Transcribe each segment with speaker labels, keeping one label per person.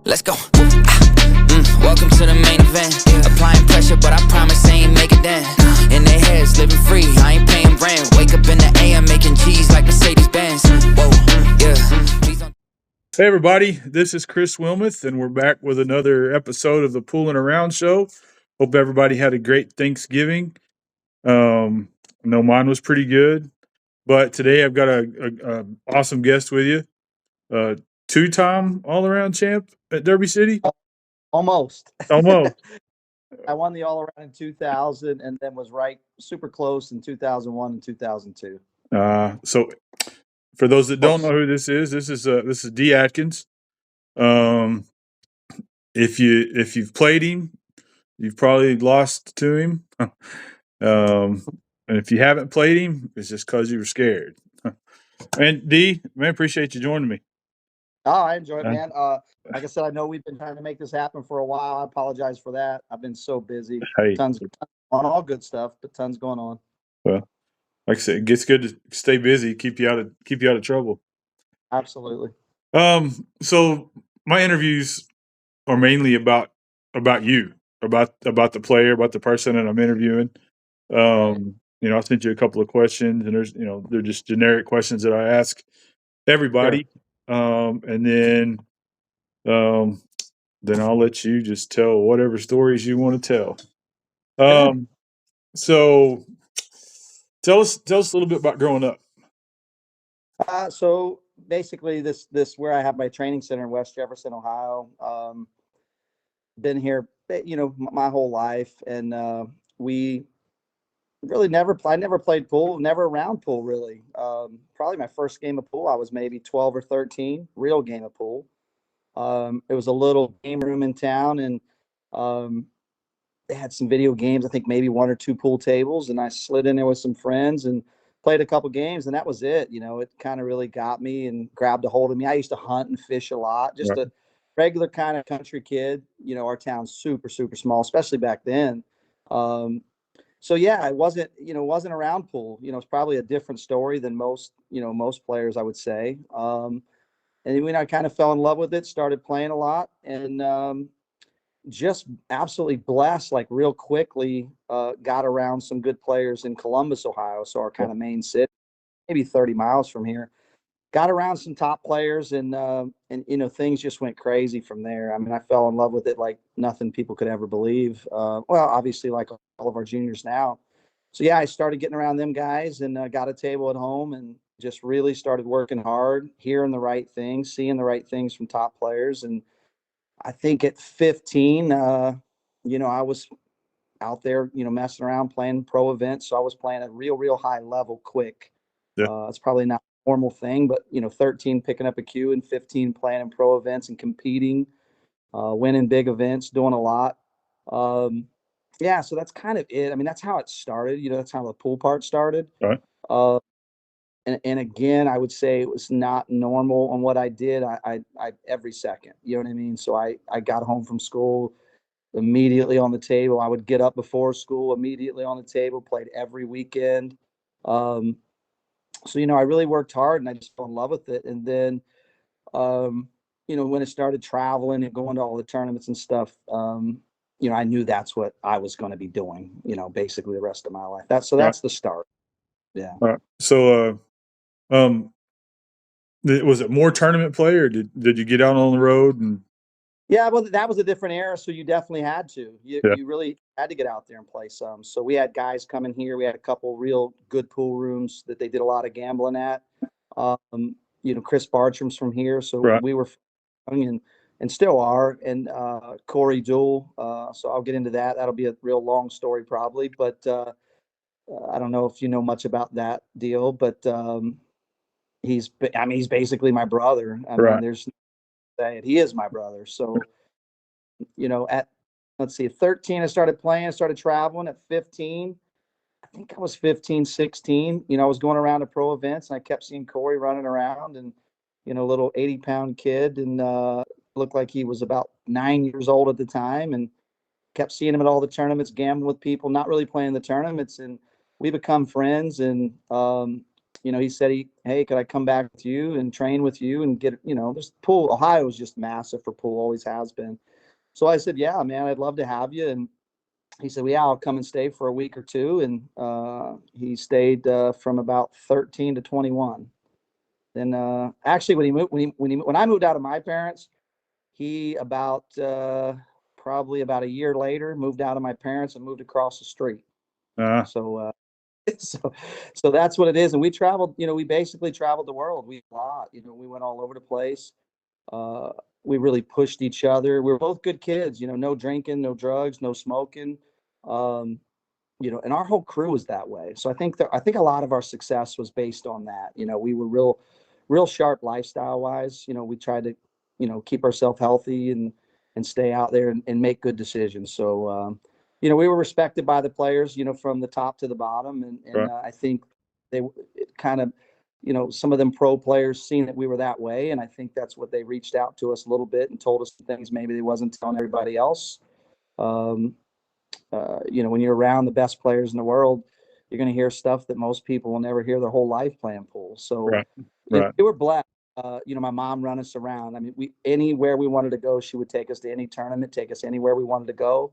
Speaker 1: Let's go. Welcome to the main event. Applying pressure, but I promise I ain't make it then. In their heads, living free, I ain't paying rent. Wake up in the AM, making G's like Mercedes-Benz. Whoa, yeah. Please don't.
Speaker 2: Hey everybody, this is Chris Wilmuth, and we're back with another episode of the Pooling Around Show. Hope everybody had a great Thanksgiving. I know mine was pretty good, but today I've got a awesome guest with you, two-time all-around champ at Derby City.
Speaker 3: Almost.
Speaker 2: Almost.
Speaker 3: I won the all around in 2000 and then was right super close in 2001 and 2002.
Speaker 2: So for those that don't know who this is D. Adkins. If you've played him, you've probably lost to him. And if you haven't played him, it's just because you were scared. And D, man, appreciate you joining me.
Speaker 3: Oh, I enjoy it, man. Like I said, I know we've been trying to make this happen for a while. I apologize for that. I've been so busy.
Speaker 2: Hey.
Speaker 3: Tons on all good stuff, but tons going on.
Speaker 2: Well, like I said, it gets good to stay busy, keep you out of trouble.
Speaker 3: Absolutely.
Speaker 2: So my interviews are mainly about you, about the player, about the person that I'm interviewing. I sent you a couple of questions, and they're just generic questions that I ask everybody. Sure. And then I'll let you just tell whatever stories you want to tell. So tell us a little bit about growing up.
Speaker 3: So basically this where I have my training center in West Jefferson, Ohio. Been here, my whole life, and we really I never played pool, never around pool really. Probably my first game of pool, I was maybe 12 or 13, real game of pool. It was a little game room in town, and they had some video games, I think maybe one or two pool tables, and I slid in there with some friends and played a couple games, and that was it. It kind of really got me and grabbed a hold of me. I used to hunt and fish a lot, just a regular kind of country kid. Our town's super, super small, especially back then. So yeah, it wasn't around pool. It's probably a different story than most players, I would say. And when I kind of fell in love with it, started playing a lot, and just absolutely blessed, like real quickly, got around some good players in Columbus, Ohio. So our kind of main city, maybe 30 miles from here. Got around some top players, and things just went crazy from there. I mean, I fell in love with it like nothing people could ever believe. Well, obviously, like all of our juniors now. So yeah, I started getting around them guys, and got a table at home, and just really started working hard, hearing the right things, seeing the right things from top players. And I think at 15, I was out there, messing around, playing pro events. So I was playing at real high level quick. Yeah. It's probably not a normal thing, but 13 picking up a Q, and 15 playing in pro events and competing, winning big events, doing a lot. Yeah, so that's kind of it. I mean, that's how it started. That's how the pool part started.
Speaker 2: Right.
Speaker 3: And again, I would say it was not normal on what I did. I every second, you know what I mean? So I got home from school immediately on the table. I would get up before school, immediately on the table, played every weekend. So, I really worked hard, and I just fell in love with it. And then, when it started traveling and going to all the tournaments and stuff, I knew that's what I was going to be doing, basically the rest of my life. That's the start. Yeah.
Speaker 2: All right. So, was it more tournament play, or did you get out on the road? And
Speaker 3: yeah, well, that was a different era, so you definitely had to. You really had to get out there and play some. So we had guys coming here. We had a couple real good pool rooms that they did a lot of gambling at. Chris Bartram's from here, so we were young and still are. And Corey Duell. So I'll get into that. That'll be a real long story probably, but I don't know if you know much about that deal, but he's basically my brother. I mean, there's it. He is my brother. So, at 13, I started playing, I started traveling. At 15, I think I was 15, 16, I was going around to pro events, and I kept seeing Corey running around, and, little 80-pound kid, and looked like he was about 9 years old at the time, and kept seeing him at all the tournaments, gambling with people, not really playing the tournaments. And we become friends. And he said, hey, could I come back with you and train with you and get, this pool. Ohio is just massive for pool, always has been. So I said, yeah, man, I'd love to have you. And he said, well, yeah, I'll come and stay for a week or two. And he stayed from about 13 to 21. Then actually, when I moved out of my parents, he about probably about a year later moved out of my parents and moved across the street. So so so that's what it is. And we traveled, we basically traveled the world. We a lot, we went all over the place. Uh, we really pushed each other. We were both good kids, no drinking, no drugs, no smoking. Um, and our whole crew was that way. So I think a lot of our success was based on that. We were real sharp lifestyle wise. We tried to, keep ourselves healthy and stay out there and make good decisions. So we were respected by the players, from the top to the bottom, and
Speaker 2: Right.
Speaker 3: I think it kind of, some of them pro players seen that we were that way, and I think that's what they reached out to us a little bit and told us things maybe they wasn't telling everybody else. Um, when you're around the best players in the world, you're going to hear stuff that most people will never hear their whole life playing pool. So,
Speaker 2: Right. Right.
Speaker 3: we were blessed. My mom run us around. I mean, anywhere we wanted to go, she would take us to any tournament, take us anywhere we wanted to go.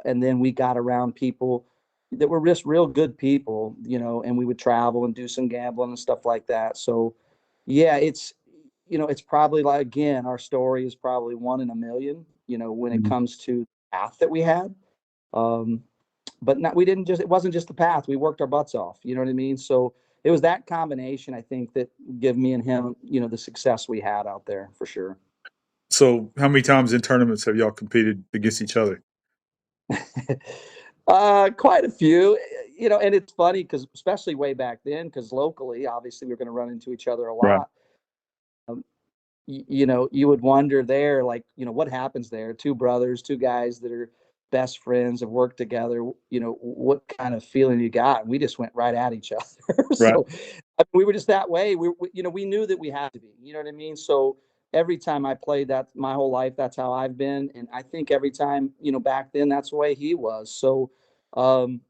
Speaker 3: And then we got around people that were just real good people, and we would travel and do some gambling and stuff like that. So, yeah, it's probably like, again, our story is probably one in a million, when it
Speaker 2: Mhm.
Speaker 3: comes to the path that we had. Um, but not, we didn't just, it wasn't just the path. We worked our butts off. You know what I mean? So it was that combination, I think, that give me and him, the success we had out there for sure.
Speaker 2: So, how many times in tournaments have y'all competed against each other?
Speaker 3: Quite a few, and it's funny because especially way back then, because locally, obviously, we are going to run into each other a
Speaker 2: Right.
Speaker 3: lot. Um, you would wonder there, like, what happens there? Two brothers, two guys that are best friends, have worked together. What kind of feeling you got? And we just went right at each other.
Speaker 2: Right.
Speaker 3: So we were just that way. We knew that we had to be. You know what I mean? So every time I played, that my whole life, that's how I've been, and I think every time, back then, that's the way he was. So. Um,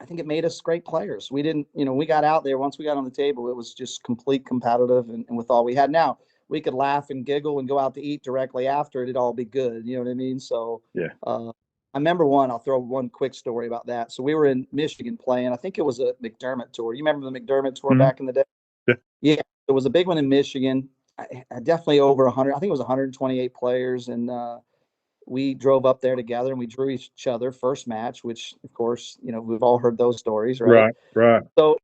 Speaker 3: I think it made us great players. We didn't, we got out there. Once we got on the table, it was just complete competitive, and with all we had. Now we could laugh and giggle and go out to eat directly after it. It'd all be good. You know what I mean? So,
Speaker 2: Yeah.
Speaker 3: I remember I'll throw one quick story about that. So we were in Michigan playing. I think it was a McDermott tour. You remember the McDermott tour
Speaker 2: Mhm.
Speaker 3: back in the day?
Speaker 2: Yeah.
Speaker 3: Yeah, there was a big one in Michigan. I definitely over 100. I think it was 128 players, and we drove up there together and we drew each other first match, which of course, we've all heard those stories, right?
Speaker 2: Right. Right.
Speaker 3: So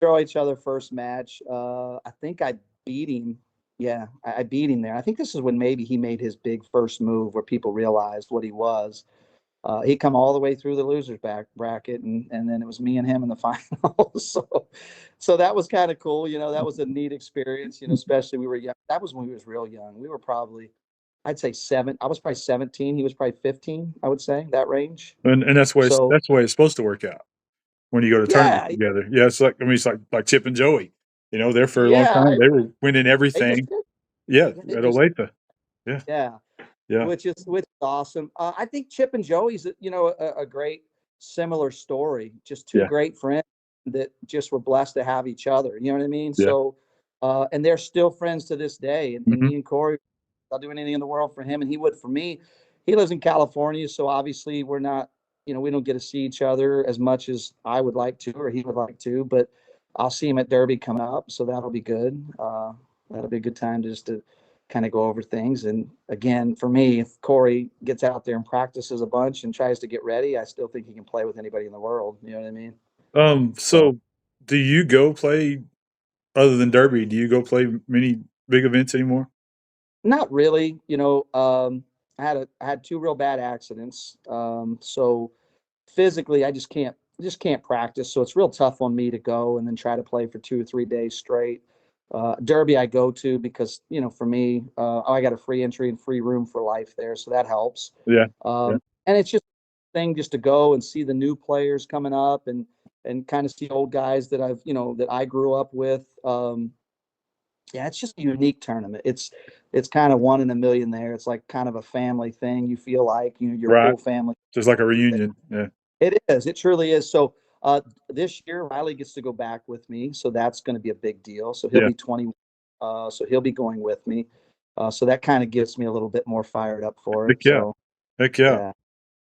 Speaker 3: draw each other first match. I think I beat him. Yeah, I beat him there. I think this is when maybe he made his big first move where people realized what he was. He come all the way through the losers back bracket, and then it was me and him in the final. So that was kind of cool. That was a neat experience. Especially we were young. That was when we was real young. We were probably, I'd say seven. I was probably 17. He was probably 15. I would say that range.
Speaker 2: And
Speaker 3: So
Speaker 2: that's the way it's supposed to work out when you go to tournaments
Speaker 3: yeah,
Speaker 2: together. Yeah, it's like, I mean, it's like Chip and Joey. There for a long
Speaker 3: yeah.
Speaker 2: time, they were winning
Speaker 3: They just
Speaker 2: everything.
Speaker 3: did.
Speaker 2: Yeah,
Speaker 3: They
Speaker 2: at
Speaker 3: just
Speaker 2: Olathe. Yeah.
Speaker 3: Yeah.
Speaker 2: Yeah.
Speaker 3: Which is awesome. I think Chip and Joey's, a great similar story. Just two
Speaker 2: Yeah.
Speaker 3: great friends that just were blessed to have each other. You know what I mean?
Speaker 2: Yeah.
Speaker 3: So, and they're still friends to this day. And
Speaker 2: Mhm.
Speaker 3: me and Corey, I'll do anything in the world for him, and he would for me. He lives in California, so obviously we're not, we don't get to see each other as much as I would like to or he would like to. But I'll see him at Derby coming up, so that'll be good. That'll be a good time to kind of go over things. And again, for me, if Corey gets out there and practices a bunch and tries to get ready, I still think he can play with anybody in the world. You know what I mean? So
Speaker 2: So do you go play other than Derby? Do you go play many big events anymore?
Speaker 3: not really, I had two real bad accidents. So physically, I just can't practice. So it's real tough on me to go and then try to play for 2 or 3 days straight. Derby I go to because, for me, I got a free entry and free room for life there, so that helps.
Speaker 2: Yeah. Yeah.
Speaker 3: And it's just a thing just to go and see the new players coming up and kind of see old guys that that I grew up with. Yeah, it's just a unique tournament. It's kind of one in a million there. It's like kind of a family thing. You feel like, your
Speaker 2: Right.
Speaker 3: whole family.
Speaker 2: Just like a reunion. Yeah.
Speaker 3: It is. It truly is. So This year, Riley gets to go back with me, so that's going to be a big deal. So he'll
Speaker 2: Yeah.
Speaker 3: be 20. So he'll be going with me. So that kind of gets me a little bit more fired up for
Speaker 2: Heck
Speaker 3: it.
Speaker 2: yeah.
Speaker 3: So
Speaker 2: Heck yeah.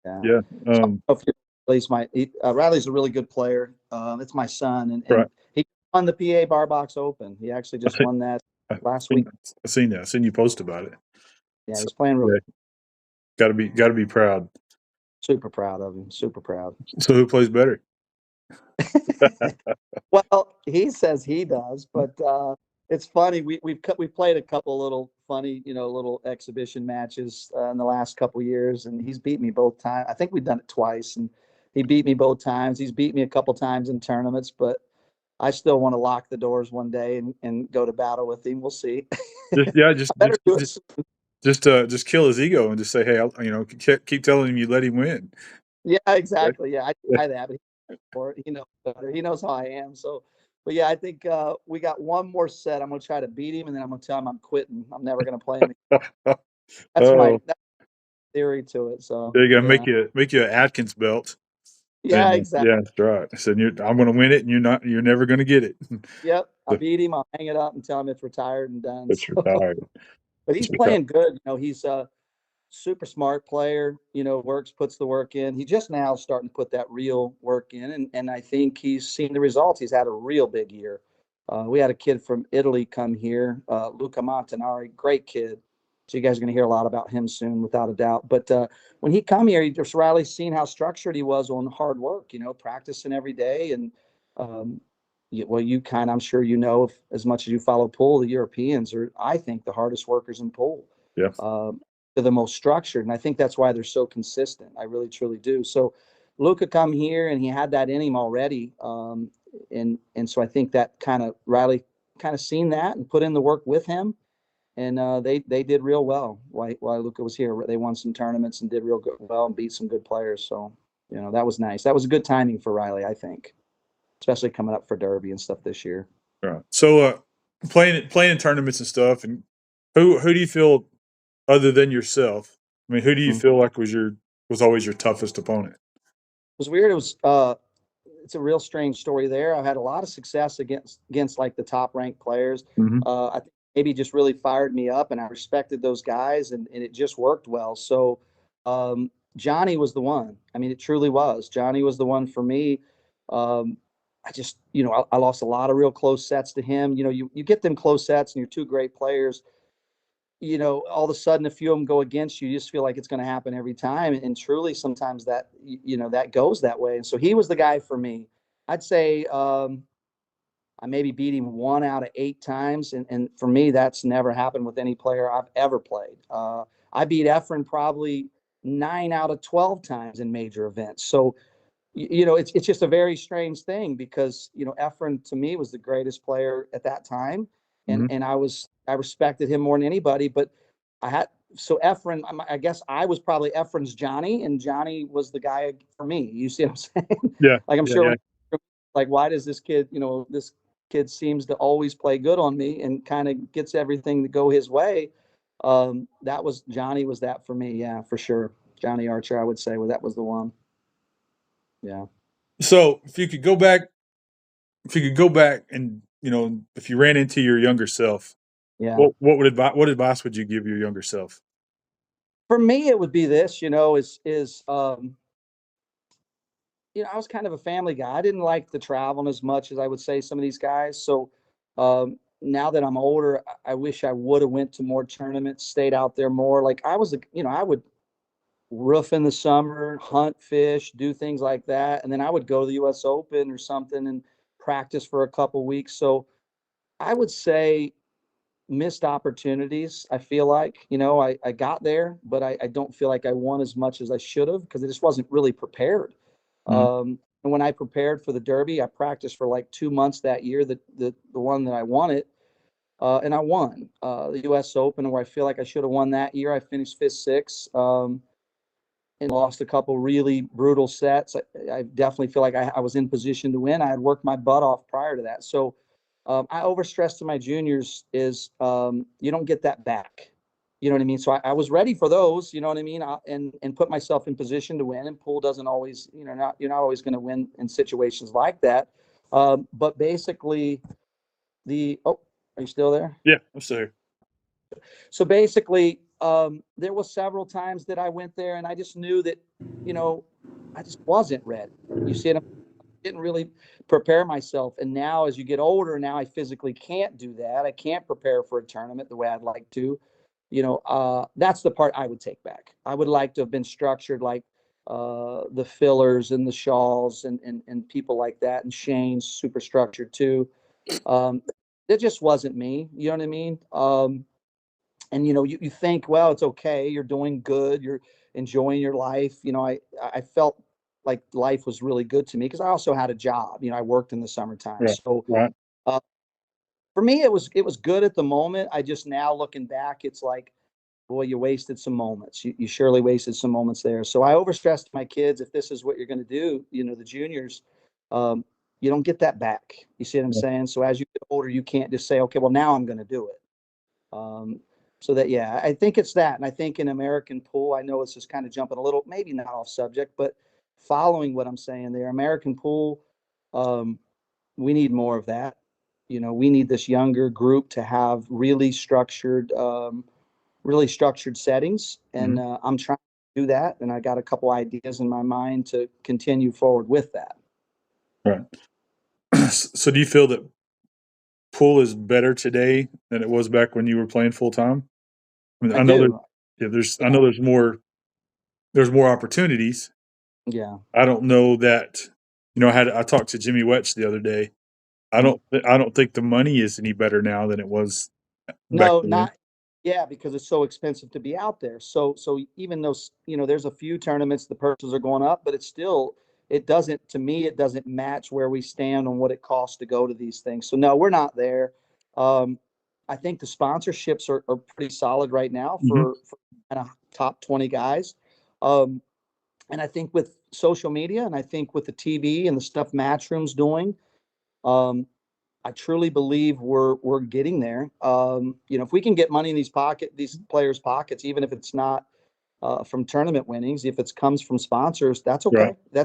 Speaker 3: yeah, yeah.
Speaker 2: Yeah.
Speaker 3: So I don't know if Riley's a really good player. It's my son, and
Speaker 2: Right.
Speaker 3: he won the PA Bar Box Open. He actually
Speaker 2: I
Speaker 3: just
Speaker 2: think
Speaker 3: won that
Speaker 2: I've
Speaker 3: last
Speaker 2: seen,
Speaker 3: week.
Speaker 2: I've seen that. I've seen you post about it.
Speaker 3: Yeah,
Speaker 2: So,
Speaker 3: he's playing real.
Speaker 2: yeah, gotta be proud.
Speaker 3: Super proud of him. Super proud.
Speaker 2: So who plays better?
Speaker 3: Well, he says he does, but it's funny. We've played a couple little funny, little exhibition matches in the last couple years, and he's beat me both times. I think we've done it twice, and he beat me both times. He's beat me a couple times in tournaments, but I still want to lock the doors one day and go to battle with him. We'll see.
Speaker 2: Just yeah,
Speaker 3: I better do it.
Speaker 2: just kill his ego and just say, hey, keep telling him you let him win.
Speaker 3: Yeah,
Speaker 2: Right?
Speaker 3: exactly. Yeah, I try that, but he knows better. He knows how I am. So, but yeah, I think we got one more set. I'm gonna try to beat him, and then I'm gonna tell him I'm quitting. I'm never gonna play him. That's
Speaker 2: Oh,
Speaker 3: that's theory to it. So
Speaker 2: they're gonna
Speaker 3: yeah,
Speaker 2: make you an Atkins belt.
Speaker 3: yeah,
Speaker 2: And
Speaker 3: exactly.
Speaker 2: yeah, that's right. I said I'm gonna win it, and you're never gonna get it.
Speaker 3: Yep, I
Speaker 2: So,
Speaker 3: beat him. I'll hang it up and tell him it's retired and done.
Speaker 2: it's
Speaker 3: So,
Speaker 2: retired.
Speaker 3: but he's
Speaker 2: It's retired.
Speaker 3: playing good. He's super smart player, puts the work in. He just now starting to put that real work in, and I think he's seen the results. He's had a real big year. We had a kid from Italy come here, Luca Montanari, great kid. So you guys are going to hear a lot about him soon, without a doubt. But when he come here, he just really seen how structured he was on hard work. Practicing every day, and um, I'm sure as much as you follow pool, the Europeans are, I think, the hardest workers in pool.
Speaker 2: Yeah.
Speaker 3: They're the most structured, and I think that's why they're so consistent. I really truly do. So Luca come here and he had that in him already, and so I think that Riley kind of seen that and put in the work with him, and they did real well while Luca was here. They won some tournaments and did real good, well, and beat some good players. So that was nice. That was good timing for Riley, I think, especially coming up for Derby and stuff this year.
Speaker 2: Right. So playing in tournaments and stuff, and who do you feel, other than yourself? I mean, who do you
Speaker 3: Mhm.
Speaker 2: feel like was always your toughest opponent?
Speaker 3: It was weird. It's a real strange story there. I've had a lot of success against like the top ranked players.
Speaker 2: Mm-hmm.
Speaker 3: I think maybe just really fired me up, and I respected those guys, and it just worked well. So Johnny was the one. I mean, it truly was. Johnny was the one for me. Um, I just, I lost a lot of real close sets to him. You get them close sets, and you're two great players. All of a sudden a few of them go against you. You just feel like it's going to happen every time. And truly, sometimes that goes that way. And so he was the guy for me. I'd say I maybe beat him 1 out of 8 times. And for me, that's never happened with any player I've ever played. I beat Efren probably 9 out of 12 times in major events. So it's just a very strange thing because Efren to me was the greatest player at that time, and
Speaker 2: Mm-hmm.
Speaker 3: and I respected him more than anybody. But I had so Efren, I guess I was probably Efren's Johnny, and Johnny was the guy for me. You see what I'm saying?
Speaker 2: Yeah.
Speaker 3: Like I'm
Speaker 2: Yeah.
Speaker 3: sure
Speaker 2: Yeah.
Speaker 3: when, like, why does this kid seems to always play good on me and kind of gets everything to go his way. That was Johnny was that for me, yeah, for sure. Johnny Archer, I would say, that was the one. Yeah.
Speaker 2: So if you could go back and if you ran into your younger self,
Speaker 3: Yeah.
Speaker 2: what advice would you give your younger self?
Speaker 3: For me, it would be this, I was kind of a family guy. I didn't like the traveling as much as I would say some of these guys. So now that I'm older, I wish I would have went to more tournaments, stayed out there more. Like I would roof in the summer, hunt, fish, do things like that, and then I would go to the U.S. Open or something and practice for a couple weeks. So I would say missed opportunities. I feel like, I got there, but I don't feel like I won as much as I should have because I just wasn't really prepared.
Speaker 2: Mm-hmm.
Speaker 3: And when I prepared for the Derby, I practiced for like 2 months that year, the one that I wanted. And I won the U.S. Open, where I feel like I should have won that year. I finished fifth, sixth, and lost a couple really brutal sets. I definitely feel like I was in position to win. I had worked my butt off prior to that. So I overstressed in my juniors is you don't get that back. You know what I mean? So I was ready for those, you know what I mean? And put myself in position to win. And pool doesn't always, you're not always going to win in situations like that. But basically, are you still there?
Speaker 2: Yeah, I'm still here.
Speaker 3: So basically, there was several times that I went there and I just knew that, you know, I just wasn't ready. You see, I didn't really prepare myself. And now, as you get older, now I physically can't do that. I can't prepare for a tournament the way I'd like to. That's the part I would take back. I would like to have been structured like the fillers and the Shaws and people like that. And Shane's super structured too. It just wasn't me. You know what I mean? And you think, well, it's okay, you're doing good, you're enjoying your life. I felt like life was really good to me because I also had a job. I worked in the summertime.
Speaker 2: Right.
Speaker 3: So
Speaker 2: Right.
Speaker 3: uh, for me, it was good at the moment. I just, now looking back, it's like, boy, you wasted some moments. You surely wasted some moments there. So I overstressed my kids. If this is what you're going to do, the juniors, um, you don't get that back. You see what I'm
Speaker 2: Yeah.
Speaker 3: saying? So as you get older, you can't just say, okay, well, now I'm going to do it. So that, yeah, I think it's that. And I think in American pool, I know it's just kind of jumping a little, maybe not off subject, but following what I'm saying there, American pool, we need more of that. We need this younger group to have really structured settings. And
Speaker 2: Mhm.
Speaker 3: I'm trying to do that. And I got a couple ideas in my mind to continue forward with that.
Speaker 2: Right. So do you feel that pool is better today than it was back when you were playing full time? I mean,
Speaker 3: I do.
Speaker 2: I
Speaker 3: Yeah.
Speaker 2: know there's more opportunities.
Speaker 3: Yeah.
Speaker 2: I don't know that, I talked to Jimmy Wetch the other day.
Speaker 3: Mhm.
Speaker 2: I don't think the money is any better now than it was back
Speaker 3: No,
Speaker 2: then.
Speaker 3: not yeah, because it's so expensive to be out there. So even though there's a few tournaments the purses are going up, but it doesn't, to me, it doesn't match where we stand on what it costs to go to these things. So no, we're not there. Um, I think the sponsorships are pretty solid right now
Speaker 2: Mhm.
Speaker 3: for kind of top 20 guys. Um, and I think with social media and I think with the TV and the stuff Matchroom's doing, um, I truly believe we're getting there. If we can get money in these players' pockets, even if it's not from tournament winnings, if it comes from sponsors, that's
Speaker 2: Right.
Speaker 3: okay.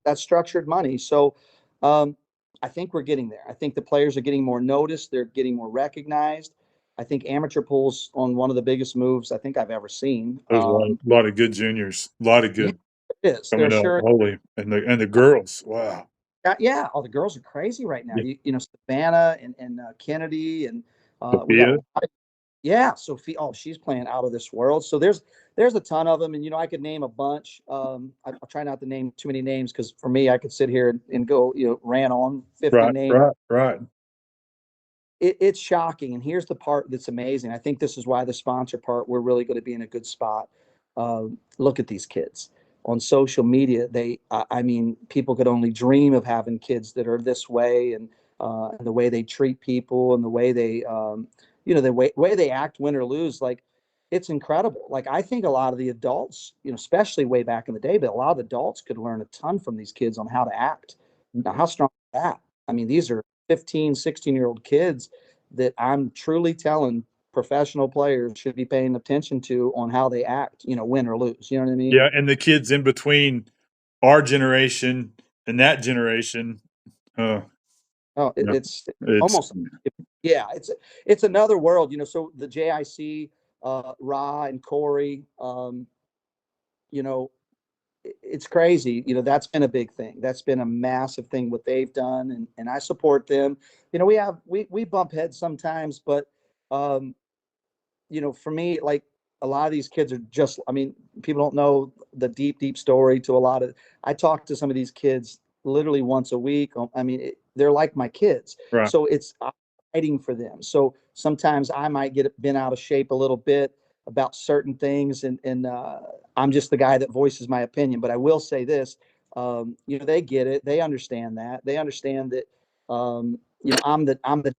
Speaker 3: That's structured money. So um, I think we're getting there. I think the players are getting more noticed. They're getting more recognized. I think amateur pool's on one of the biggest moves I think I've ever seen.
Speaker 2: There's lot of good juniors, a lot of
Speaker 3: Yeah,
Speaker 2: good
Speaker 3: it is. There
Speaker 2: coming up.
Speaker 3: sure.
Speaker 2: Holy, and the girls, wow.
Speaker 3: Yeah. Oh, the girls are crazy right now.
Speaker 2: Yeah.
Speaker 3: Savannah and Kennedy, and we got a
Speaker 2: Sophia,
Speaker 3: lot. Yeah, Sophie. Oh, she's playing out of this world. So there's a ton of them, and I could name a bunch. I'll try not to name too many names because for me, I could sit here and go, ran on 50
Speaker 2: right,
Speaker 3: names.
Speaker 2: right, right.
Speaker 3: It's shocking, and here's the part that's amazing. I think this is why the sponsor part, we're really going to be in a good spot. Look at these kids on social media. I mean, people could only dream of having kids that are this way, and the way they treat people, and the way the way they act, win or lose. Like, it's incredible. Like, I think a lot of the adults, especially way back in the day, but a lot of the adults could learn a ton from these kids on how to act. Now, how strong is that? I mean, these are 15, 16-year-old kids that I'm truly telling professional players should be paying attention to on how they act, win or lose. You know what I mean?
Speaker 2: Yeah, and the kids in between our generation and that generation, uh,
Speaker 3: Oh,
Speaker 2: yeah,
Speaker 3: it's
Speaker 2: it's
Speaker 3: almost, yeah, it's another world. So the JIC, Ra and Corey, you know, it's crazy. That's been a big thing. That's been a massive thing what they've done, and I support them. We bump heads sometimes, but um, for me, like, a lot of these kids are just, I mean, people don't know the deep, deep story to a lot of, I talk to some of these kids literally once a week. I mean, they're like my kids.
Speaker 2: right.
Speaker 3: So I'm fighting for them. So sometimes I might get bent out of shape a little bit about certain things. And I'm just the guy that voices my opinion. But I will say this, they get it. They understand that. They understand that, I'm the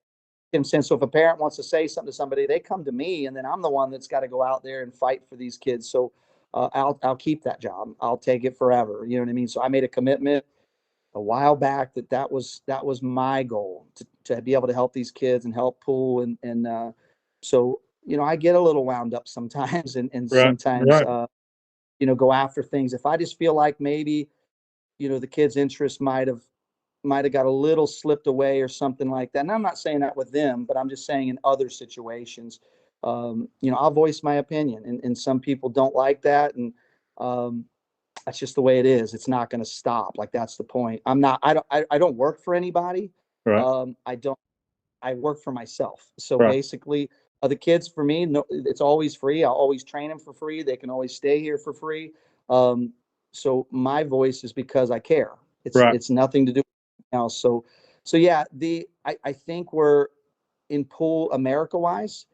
Speaker 3: sense. So if a parent wants to say something to somebody, they come to me, and then I'm the one that's got to go out there and fight for these kids. So I'll keep that job. I'll take it forever. You know what I mean? So I made a commitment a while back that was my goal to be able to help these kids and help pool, and so I get a little wound up sometimes, and
Speaker 2: Right.
Speaker 3: sometimes,
Speaker 2: Right.
Speaker 3: go after things. If I just feel like maybe, the kid's interest might have got a little slipped away or something like that. And I'm not saying that with them, but I'm just saying in other situations, I'll voice my opinion, and some people don't like that, and um, that's just the way it is. It's not going to stop. Like, that's the point. I don't work for anybody.
Speaker 2: Right.
Speaker 3: I don't. I work for myself. So
Speaker 2: Right.
Speaker 3: basically, the kids for me, no, it's always free. I'll always train them for free. They can always stay here for free. Um, so my voice is because I care. It's
Speaker 2: Right.
Speaker 3: it's nothing to do with anything else. So yeah, I think we're in pool America wise.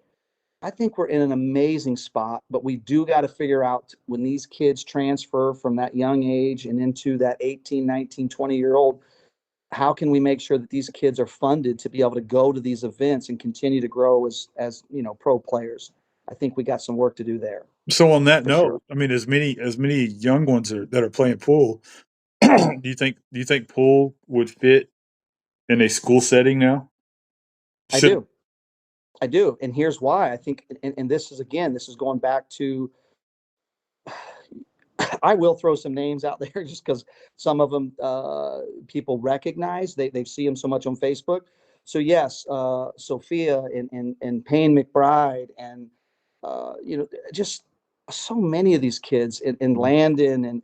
Speaker 3: I think we're in an amazing spot, but we do got to figure out when these kids transfer from that young age and into that 18, 19, 20-year-old, how can we make sure that these kids are funded to be able to go to these events and continue to grow as pro players? I think we got some work to do there
Speaker 2: So on that
Speaker 3: for sure.
Speaker 2: note, I mean, as many young ones that are playing pool, do you think pool would fit in a school setting now?
Speaker 3: I
Speaker 2: Should
Speaker 3: do. I do. And here's why. I think, and this is, again, this is going back to, I will throw some names out there just because some of them people recognize. They see them so much on Facebook. So yes, Sophia and Payne McBride, and just so many of these kids, and Landon, and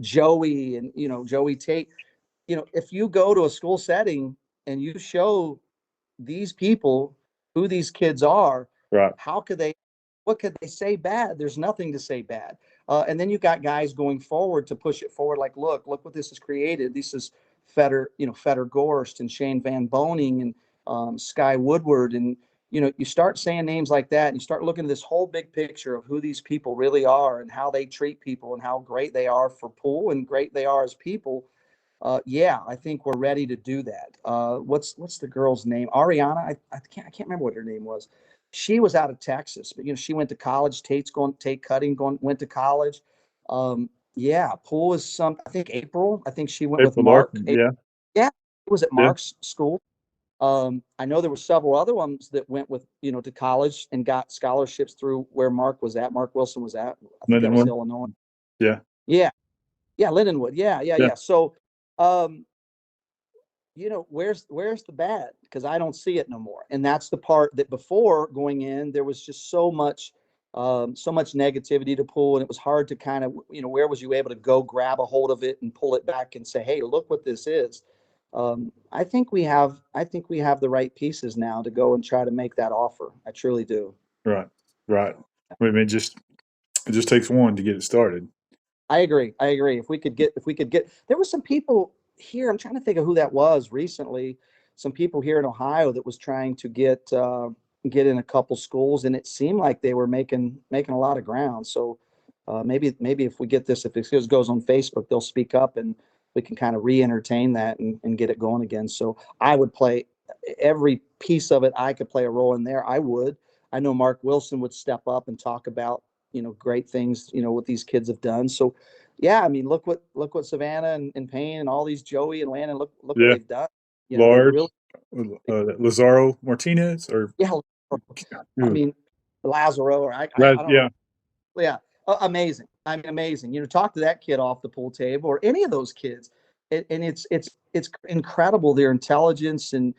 Speaker 3: Joey, and Joey Tate. If you go to a school setting and you show these people who these kids are,
Speaker 2: right.
Speaker 3: how could they, what could they say bad? There's nothing to say bad. And then you got guys going forward to push it forward, like, look what this has created. This is Feder Gorst and Shane Van Boning, and Sky Woodward. And you start saying names like that, and you start looking at this whole big picture of who these people really are and how they treat people and how great they are for pool and great they are as people. Yeah, I think we're ready to do that. What's the girl's name? Ariana. I can't remember what her name was. She was out of Texas, but she went to college. Tate Cutting went to college. Yeah, pool is some. I think April. I think she went with
Speaker 2: April
Speaker 3: Mark.
Speaker 2: Larson. Yeah.
Speaker 3: Yeah, it was at
Speaker 2: Yeah.
Speaker 3: Mark's school. I know there were several other ones that went with to college and got scholarships through where Mark was at. Mark Wilson was at. I think that was
Speaker 2: Lindenwood.
Speaker 3: Illinois.
Speaker 2: Yeah.
Speaker 3: Yeah, yeah, Lindenwood. Yeah, yeah,
Speaker 2: Yeah.
Speaker 3: yeah. So, um, where's the bad? Because I don't see it no more. And that's the part that before going in, there was just so much negativity to pull, and it was hard to kind of, where was you able to go grab a hold of it and pull it back and say, hey, look what this is. I think we have the right pieces now to go and try to make that offer. I truly do.
Speaker 2: Right. Right. I mean, it just takes one to get it started.
Speaker 3: I agree. I agree. If we could get, there were some people here. I'm trying to think of who that was recently. Some people here in Ohio that was trying to get in a couple schools, and it seemed like they were making a lot of ground. So maybe if we get this, if this goes on Facebook, they'll speak up, and we can kind of re-entertain that, and get it going again. So I would play every piece of it. I could play a role in there. I would. I know Mark Wilson would step up and talk about great things, what these kids have done. So yeah, I mean, look what Savannah and Payne and all these Joey and Landon, look what
Speaker 2: Yeah.
Speaker 3: they've done. They've
Speaker 2: Large.
Speaker 3: really,
Speaker 2: Lazaro Martinez or
Speaker 3: yeah. I mean, Lazaro, or I don't know.
Speaker 2: Yeah.
Speaker 3: Yeah, amazing. I mean, amazing. Talk to that kid off the pool table, or any of those kids, and it's incredible, their intelligence, and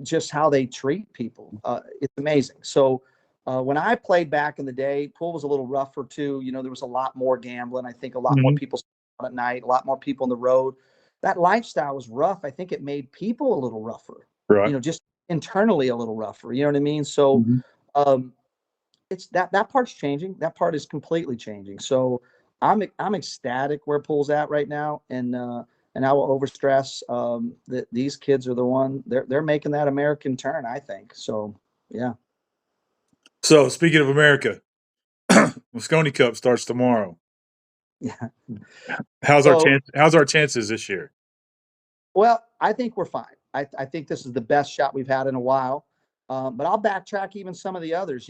Speaker 3: just how they treat people. It's amazing. So when I played back in the day, pool was a little rougher too. There was a lot more gambling. I think a lot more
Speaker 2: Mhm.
Speaker 3: people at night, a lot more people on the road. That lifestyle was rough. I think it made people a little rougher.
Speaker 2: Right.
Speaker 3: Just internally a little rougher. You know what I mean? So.
Speaker 2: Mhm.
Speaker 3: Um, it's that part's changing. That part is completely changing. So I'm ecstatic where pool's at right now, and I will overstress that these kids are the one, they're making that American turn, I think. So yeah.
Speaker 2: So speaking of America, Mosconi Cup starts tomorrow.
Speaker 3: Yeah.
Speaker 2: How's our
Speaker 3: So,
Speaker 2: chance? How's our chances this year?
Speaker 3: well, I think we're fine. I think this is the best shot we've had in a while. But I'll backtrack even some of the others.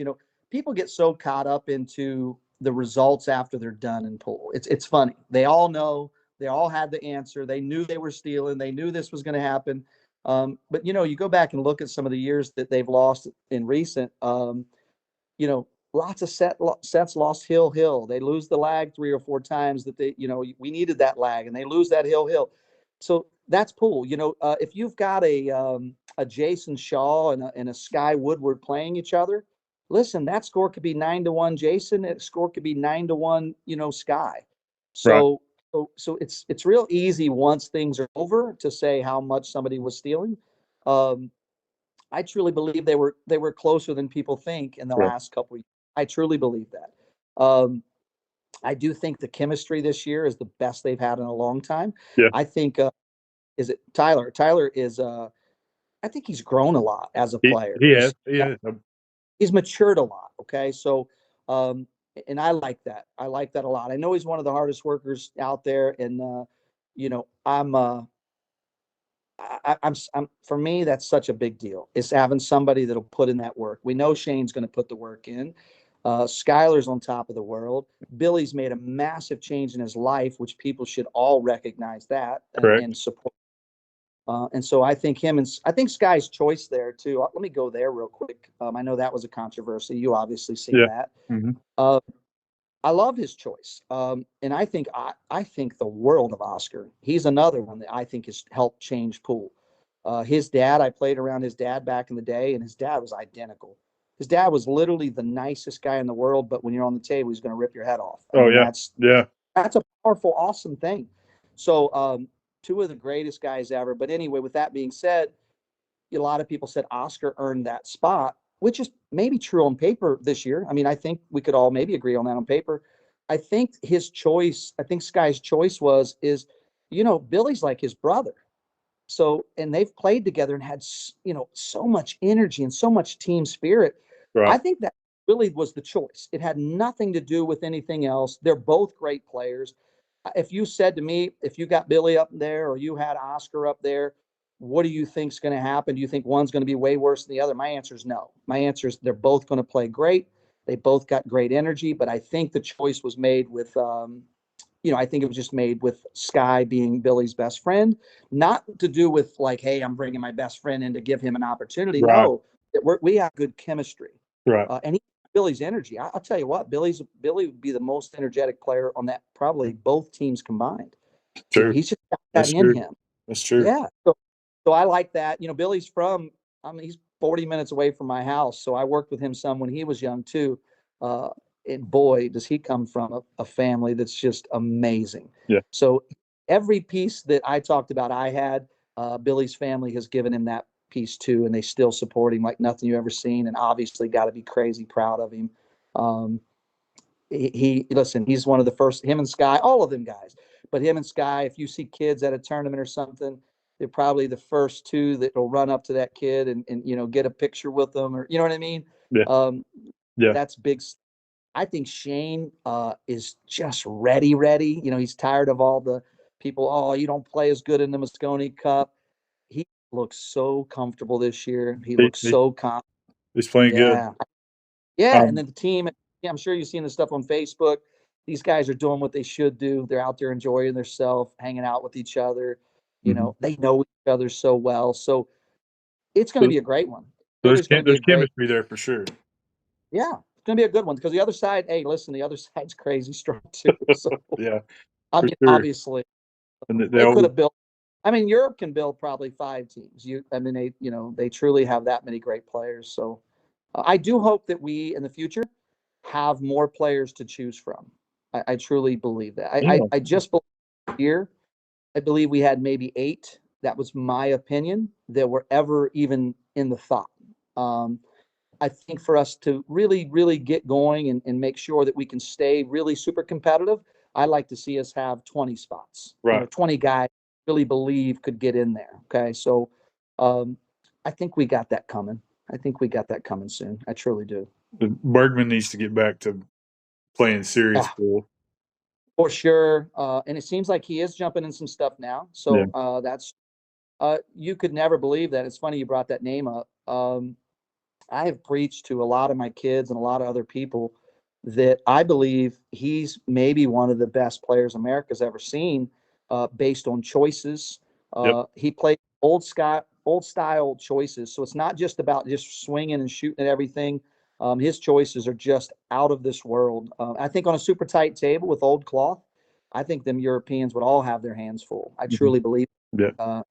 Speaker 3: People get so caught up into the results after they're done in pool. It's funny. They all know. They all had the answer. They knew they were stealing. They knew this was going to happen. But you go back and look at some of the years that they've lost in recent. Lots of sets lost hill. They lose the lag 3 or 4 times that we needed that lag, and they lose that hill. So that's pool. If you've got a Jason Shaw and a Sky Woodward playing each other, listen, that score could be 9-1 Jason. That score could be 9-1, Sky.
Speaker 2: Right.
Speaker 3: So it's real easy once things are over to say how much somebody was stealing. I truly believe they were closer than people think in the
Speaker 2: Yeah.
Speaker 3: last couple of years. I truly believe that. I do think the chemistry this year is the best they've had in a long time.
Speaker 2: Yeah.
Speaker 3: I think is it Tyler? Tyler is I think he's grown a lot as a player.
Speaker 2: He has. He has.
Speaker 3: He's matured a lot. Okay, so and I like that. I like that a lot. I know he's one of the hardest workers out there, and I'm for me, that's such a big deal. It's having somebody that'll put in that work. We know Shane's going to put the work in. Skyler's on top of the world. Billy's made a massive change in his life, which people should all recognize that and support. And so I think I think Sky's choice there too. Let me go there real quick. I know that was a controversy. You obviously seen that.
Speaker 2: Mm-hmm.
Speaker 3: I love his choice, and I think the world of Oscar. He's another one that I think has helped change pool. His dad, I played around his dad back in the day, and his dad was identical. His dad was literally the nicest guy in the world, but when you're on the table, he's going to rip your head off. I mean, that's a powerful, awesome thing. So, two of the greatest guys ever. But anyway, with that being said, a lot of people said Oscar earned that spot, which is maybe true on paper this year. I mean, I think we could all maybe agree on that on paper. I think Sky's choice is, Billy's like his brother. So, and they've played together and had, so much energy and so much team spirit.
Speaker 2: Right.
Speaker 3: I think that really was the choice. It had nothing to do with anything else. They're both great players. If you said to me, if you got Billy up there or you had Oscar up there, what do you think's going to happen? Do you think one's going to be way worse than the other? My answer is no. My answer is they're both going to play great. They both got great energy, but I think the choice was made with, I think it was just made with Sky being Billy's best friend, not to do with like, hey, I'm bringing my best friend in to give him an opportunity.
Speaker 2: Right.
Speaker 3: No, we have good chemistry.
Speaker 2: Right.
Speaker 3: And Billy's energy. I'll tell you what, Billy would be the most energetic player on that, probably both teams combined.
Speaker 2: True.
Speaker 3: He's just got that in him.
Speaker 2: That's true.
Speaker 3: Yeah. So I like that. Billy's he's 40 minutes away from my house. So I worked with him some when he was young too. And boy, does he come from a family that's just amazing.
Speaker 2: Yeah.
Speaker 3: So every piece that I talked about, Billy's family has given him that piece too, and they still support him like nothing you ever seen. And obviously got to be crazy proud of him. He's one of the first, him and Sky, all of them guys, but him and Sky, if you see kids at a tournament or something, they're probably the first two that will run up to that kid and get a picture with them, or, you know what I mean?
Speaker 2: Yeah.
Speaker 3: That's big. I think Shane is just ready. He's tired of all the people, oh, you don't play as good in the Mosconi Cup. He looks so comfortable this year. He looks so confident.
Speaker 2: He's playing good.
Speaker 3: Yeah, and then the team, I'm sure you've seen the stuff on Facebook. These guys are doing what they should do. They're out there enjoying themselves, hanging out with each other. They know each other so well. So it's going to be a great one.
Speaker 2: There's chemistry there for sure.
Speaker 3: Yeah, it's going to be a good one because the other side, hey, listen, the other side's crazy strong too. So
Speaker 2: yeah,
Speaker 3: obviously,
Speaker 2: and
Speaker 3: they could have built. I mean, Europe can build probably 5 teams. They truly have that many great players. So I do hope that we in the future have more players to choose from. I truly believe that. I just believe here, I believe we had maybe 8. That was my opinion that were ever even in the thought. I think for us to really, really get going and make sure that we can stay really super competitive, I'd like to see us have 20 spots.
Speaker 2: Right.
Speaker 3: 20 guys really believe could get in there. Okay. So I think we got that coming. I think we got that coming soon. I truly do.
Speaker 2: Bergman needs to get back to playing serious pool.
Speaker 3: For sure. And it seems like he is jumping in some stuff now. So that's you could never believe that. It's funny you brought that name up. I have preached to a lot of my kids and a lot of other people that I believe he's maybe one of the best players America's ever seen, based on choices. He played old old style choices. So it's not just about just swinging and shooting at everything. His choices are just out of this world. I think on a super tight table with old cloth, I think them Europeans would all have their hands full. I
Speaker 2: Mhm.
Speaker 3: truly believe.
Speaker 2: Yeah.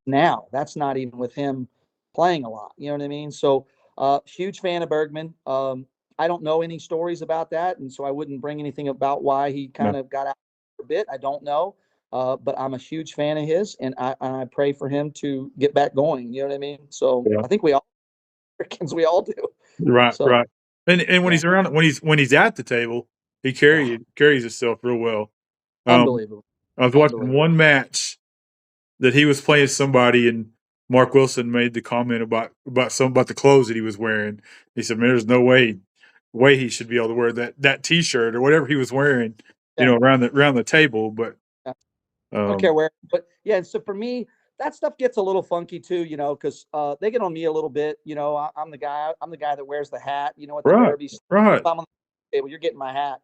Speaker 3: Now that's not even with him playing a lot. You know what I mean? So, huge fan of Bergman. I don't know any stories about that, and so I wouldn't bring anything about why he kind
Speaker 2: No.
Speaker 3: of got out for a bit. I don't know, but I'm a huge fan of his, and I pray for him to get back going. You know what I mean? So
Speaker 2: Yeah.
Speaker 3: I think we all Americans, we all do.
Speaker 2: Right.
Speaker 3: So
Speaker 2: Right. And when
Speaker 3: yeah,
Speaker 2: he's around, when he's at the table, he
Speaker 3: yeah,
Speaker 2: carries himself real well. Um,
Speaker 3: unbelievable,
Speaker 2: I was watching
Speaker 3: unbelievable.
Speaker 2: one match that he was playing somebody, and Mark Wilson made the comment about the clothes that he was wearing. He said, "Man, there's no way he should be able to wear that T-shirt or whatever he was wearing,
Speaker 3: Yeah,
Speaker 2: around the table." But
Speaker 3: yeah. I don't
Speaker 2: um,
Speaker 3: care where, but yeah. And so for me, that stuff gets a little funky too, because they get on me a little bit. I'm the guy. I'm the guy that wears the hat. At the
Speaker 2: right,
Speaker 3: Derby, if
Speaker 2: right,
Speaker 3: I'm on the table, you're getting my hat.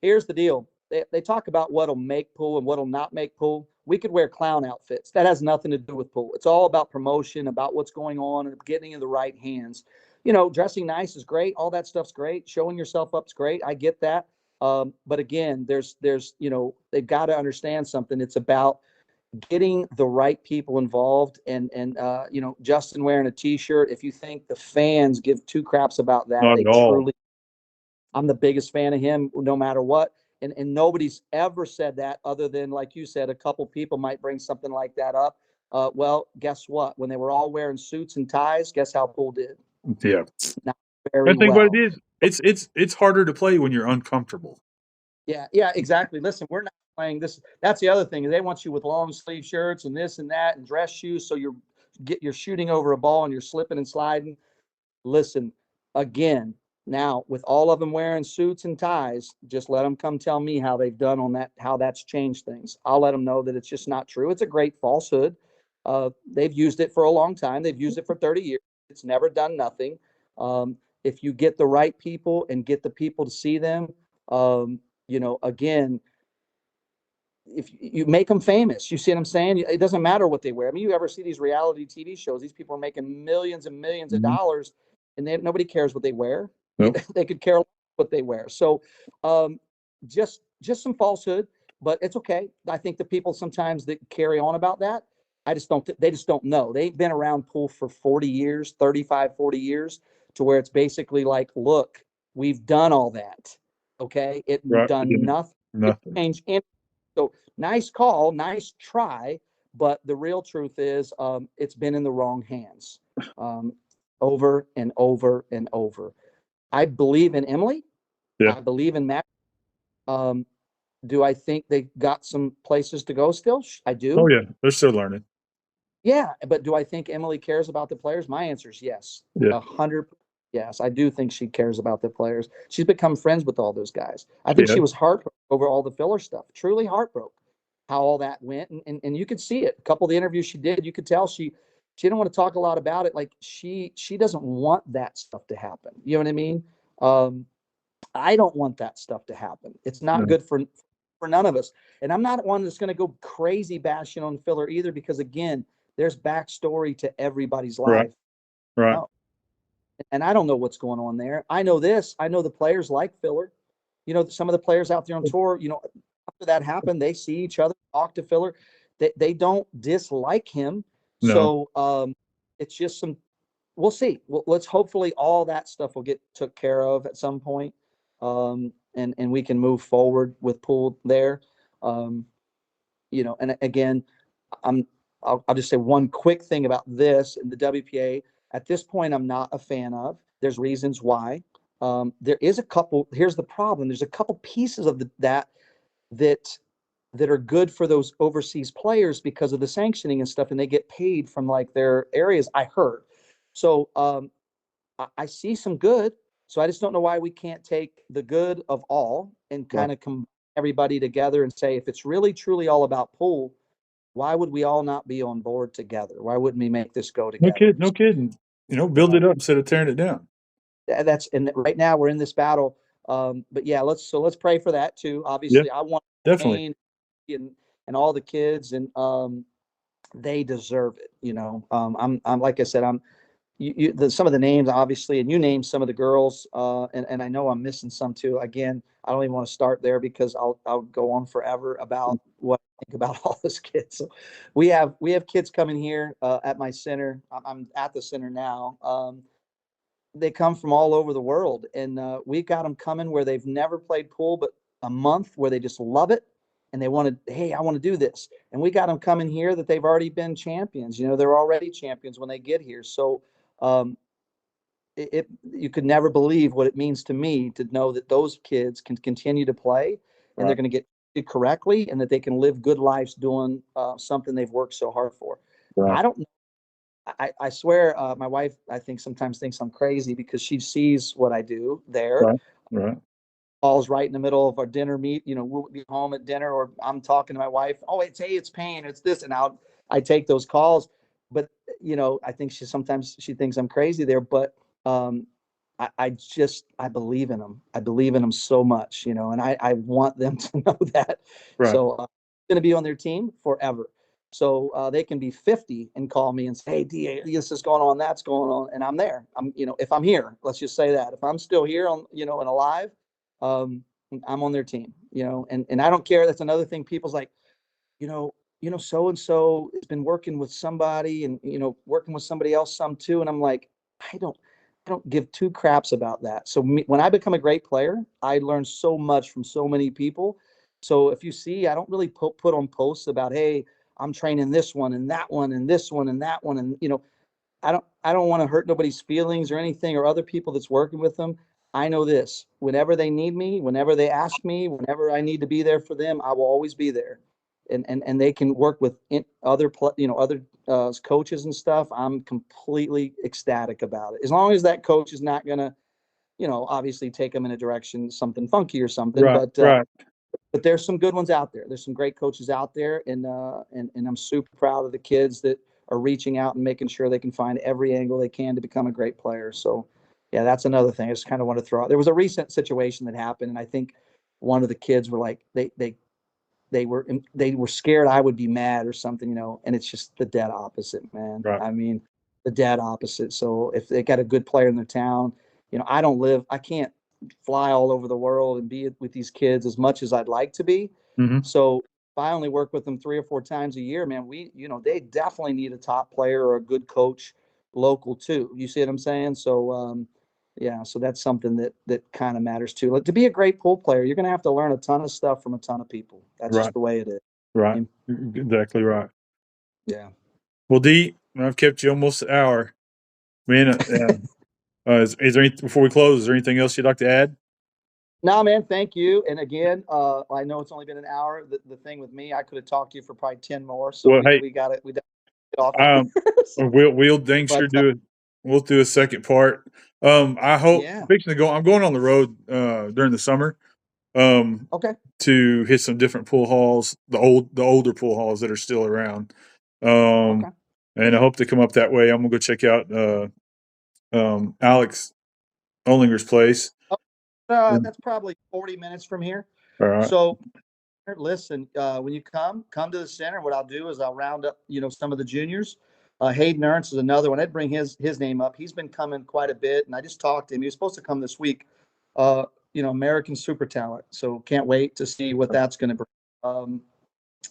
Speaker 3: Here's the deal. They talk about what'll make pool and what'll not make pool. We could wear clown outfits. That has nothing to do with pool. It's all about promotion, about what's going on, and getting in the right hands. Dressing nice is great. All that stuff's great. Showing yourself up's great. I get that. But again, they've got to understand something. It's about getting the right people involved, and Justin wearing a T-shirt. If you think the fans give two craps about that,
Speaker 2: not
Speaker 3: they
Speaker 2: at all.
Speaker 3: truly. I'm the biggest fan of him, no matter what. And nobody's ever said that, other than, like you said, a couple people might bring something like that up. Well, guess what? When they were all wearing suits and ties, guess how Poole did?
Speaker 2: Yeah,
Speaker 3: Not
Speaker 2: I
Speaker 3: very
Speaker 2: think what it
Speaker 3: well.
Speaker 2: is, it's harder to play when you're uncomfortable.
Speaker 3: Yeah, exactly. Listen, we're not playing this. That's the other thing. They want you with long sleeve shirts and this and that and dress shoes, so you're shooting over a ball and you're slipping and sliding. Listen, again, now with all of them wearing suits and ties, just let them come tell me how they've done on that, how that's changed things. I'll let them know that it's just not true. It's a great falsehood. They've used it for a long time. They've used it for 30 years. It's never done nothing. If you get the right people and get the people to see them, again, if you make them famous, you see what I'm saying? It doesn't matter what they wear. I mean, you ever see these reality TV shows? These people are making millions and millions of
Speaker 2: Mhm.
Speaker 3: dollars, and nobody cares what they wear.
Speaker 2: Nope.
Speaker 3: They could care what they wear. So, just some falsehood, but it's okay. I think the people sometimes that carry on about that, I just don't. They just don't know. They've been around pool for 40 years, 35, 40 years, to where it's basically like, look, we've done all that. Okay, we've
Speaker 2: Right.
Speaker 3: done
Speaker 2: Yeah.
Speaker 3: nothing to
Speaker 2: Nothing.
Speaker 3: change. So nice call, nice try, but the real truth is, it's been in the wrong hands, um, over and over and over. I believe in Emily.
Speaker 2: Yeah.
Speaker 3: I believe in Matt. Um, do I think they got some places to go still? I
Speaker 2: Oh
Speaker 3: do.
Speaker 2: yeah, they're still learning.
Speaker 3: Yeah, but do I think Emily cares about the players? My answer is yes,
Speaker 2: Yeah.
Speaker 3: 100. Yes, I do think she cares about the players. She's become friends with all those guys. I think
Speaker 2: Yeah.
Speaker 3: she was heartbroken over all the filler stuff. Truly heartbroken how all that went, and you could see it. A couple of the interviews she did, you could tell she didn't want to talk a lot about it. Like she doesn't want that stuff to happen. You know what I mean? Um, I don't want that stuff to happen. It's not
Speaker 2: No.
Speaker 3: good for none of us. And I'm not one that's going to go crazy bashing on filler either, because again, there's backstory to everybody's
Speaker 2: Right.
Speaker 3: life.
Speaker 2: Right.
Speaker 3: No, and I don't know what's going on there. I know this. I know the players like filler. Some of the players out there on tour, after that happened, they see each other, talk to filler. They don't dislike him.
Speaker 2: No.
Speaker 3: So it's just we'll see. Let's hopefully all that stuff will get took care of at some point. And we can move forward with pool there. Um, and again, I'm I'll just say one quick thing about this in the WPA. At this point, I'm not a fan of. There's reasons why. There is a couple. Here's the problem. There's a couple pieces of that that are good for those overseas players because of the sanctioning and stuff, and they get paid from like their areas. I heard. So I see some good. So I just don't know why we can't take the good of all and
Speaker 2: Right.
Speaker 3: kind of come everybody together and say, if it's really truly all about pool, why would we all not be on board together? Why wouldn't we make this go
Speaker 2: No
Speaker 3: together?
Speaker 2: kid. No kidding. Build
Speaker 3: So
Speaker 2: it up instead of tearing it down.
Speaker 3: that's and right now we're in this battle. But yeah, let's pray for that too.
Speaker 2: Yeah.
Speaker 3: Obviously, I want
Speaker 2: Definitely.
Speaker 3: Wayne and all the kids, and they deserve it. I'm like I said, some of the names obviously, and you named some of the girls, and I know I'm missing some too. Again, I don't even want to start there because I'll go on forever about what I think about all those kids. So we have kids coming here at my center. I'm at the center now. They come from all over the world, and we got them coming where they've never played pool, but a month where they just love it, and they wanted, hey, I want to do this, and we got them coming here that they've already been champions. They're already champions when they get here. So um, you could never believe what it means to me to know that those kids can continue to play, and they're
Speaker 2: Right.
Speaker 3: going to get it correctly, and that they can live good lives doing something they've worked so hard for.
Speaker 2: Right.
Speaker 3: I don't I swear, my wife, I think sometimes thinks I'm crazy because she sees what I do there.
Speaker 2: Right. Right.
Speaker 3: Calls right in the middle of our dinner meet. We'll be home at dinner, or I'm talking to my wife. Oh, it's pain, it's this, and I take those calls. But I think sometimes she thinks I'm crazy there. But um, I believe in them. I believe in them so much, and I want them to know that.
Speaker 2: Right.
Speaker 3: So I'm going to be on their team forever. So they can be 50 and call me and say, "Hey, DA, this is going on, that's going on," and I'm there. If I'm here, let's just say that if I'm still here and alive, um, I'm on their team. And I don't care. That's another thing. People's like, you know, so and so has been working with somebody, and working with somebody else some too. And I'm like, I don't, I don't give two craps about that. So when I become a great player, I learn so much from so many people. So if you see, I don't really put on posts about, hey, I'm training this one and that one and this one and that one, and I don't want to hurt nobody's feelings or anything, or other people that's working with them. I know this: whenever they need me, whenever they ask me, whenever I need to be there for them, I will always be there. And they can work with other coaches and stuff. I'm completely ecstatic about it, as long as that coach is not gonna obviously take them in a direction, something funky or something.
Speaker 2: Right.
Speaker 3: But
Speaker 2: Right.
Speaker 3: there's some good ones out there. There's some great coaches out there, and I'm super proud of the kids that are reaching out and making sure they can find every angle they can to become a great player. So, yeah, that's another thing I just kind of want to throw out. There was a recent situation that happened, and I think one of the kids were like, they were scared I would be mad or something, and it's just the dead opposite, man.
Speaker 2: Right.
Speaker 3: I mean, the dead opposite. So if they got a good player in their town, I can't fly all over the world and be with these kids as much as I'd like to be.
Speaker 2: Mm-hmm.
Speaker 3: So if I only work with them 3 or 4 times a year, man, they definitely need a top player or a good coach local too. You see what I'm saying? So, yeah, so that's something that kind of matters too. Like, to be a great pool player, you're going to have to learn a ton of stuff from a ton of people. That's
Speaker 2: Right.
Speaker 3: just the way it is.
Speaker 2: Right. Exactly right.
Speaker 3: Yeah.
Speaker 2: Well, D, I've kept you almost an hour. Man, is there before we close? Is there anything else you'd like to add?
Speaker 3: No, man, thank you. And again, I know it's only been an hour. The thing with me, I could have talked to you for probably 10 more. So
Speaker 2: Well,
Speaker 3: we
Speaker 2: hey,
Speaker 3: we got it. We got it off here.
Speaker 2: um, we'll dang sure
Speaker 3: But
Speaker 2: do it. We'll do a second part. I hope
Speaker 3: yeah.
Speaker 2: I'm going on the road during the summer.
Speaker 3: Okay.
Speaker 2: To hit some different pool halls, the older pool halls that are still around. Um,
Speaker 3: Okay.
Speaker 2: and I hope to come up that way. I'm gonna go check out Alex Olinger's place.
Speaker 3: That's probably 40 minutes from here.
Speaker 2: All right.
Speaker 3: So listen, when you come to the center. What I'll do is I'll round up, some of the juniors. Hayden Ernst is another one. I'd bring his name up. He's been coming quite a bit, and I just talked to him. He was supposed to come this week. American super talent. So can't wait to see what that's going to bring.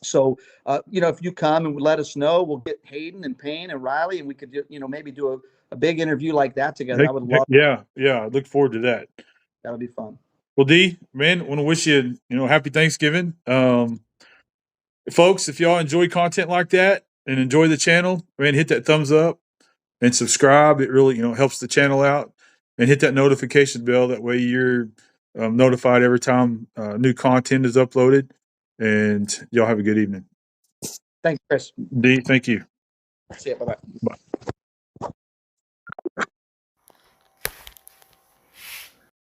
Speaker 3: So if you come and let us know, we'll get Hayden and Payne and Riley, and we could maybe do a big interview like that together. I would love.
Speaker 2: Yeah, I look forward to that.
Speaker 3: That would be fun.
Speaker 2: Well, D, man, I want to wish you, happy Thanksgiving. Folks, if y'all enjoy content like that and enjoy the channel, man, hit that thumbs up and subscribe. It really, helps the channel out. And hit that notification bell. That way you're notified every time new content is uploaded. And y'all have a good evening.
Speaker 3: Thanks, Chris.
Speaker 2: D, thank you.
Speaker 3: See you. Bye-bye.
Speaker 2: Bye.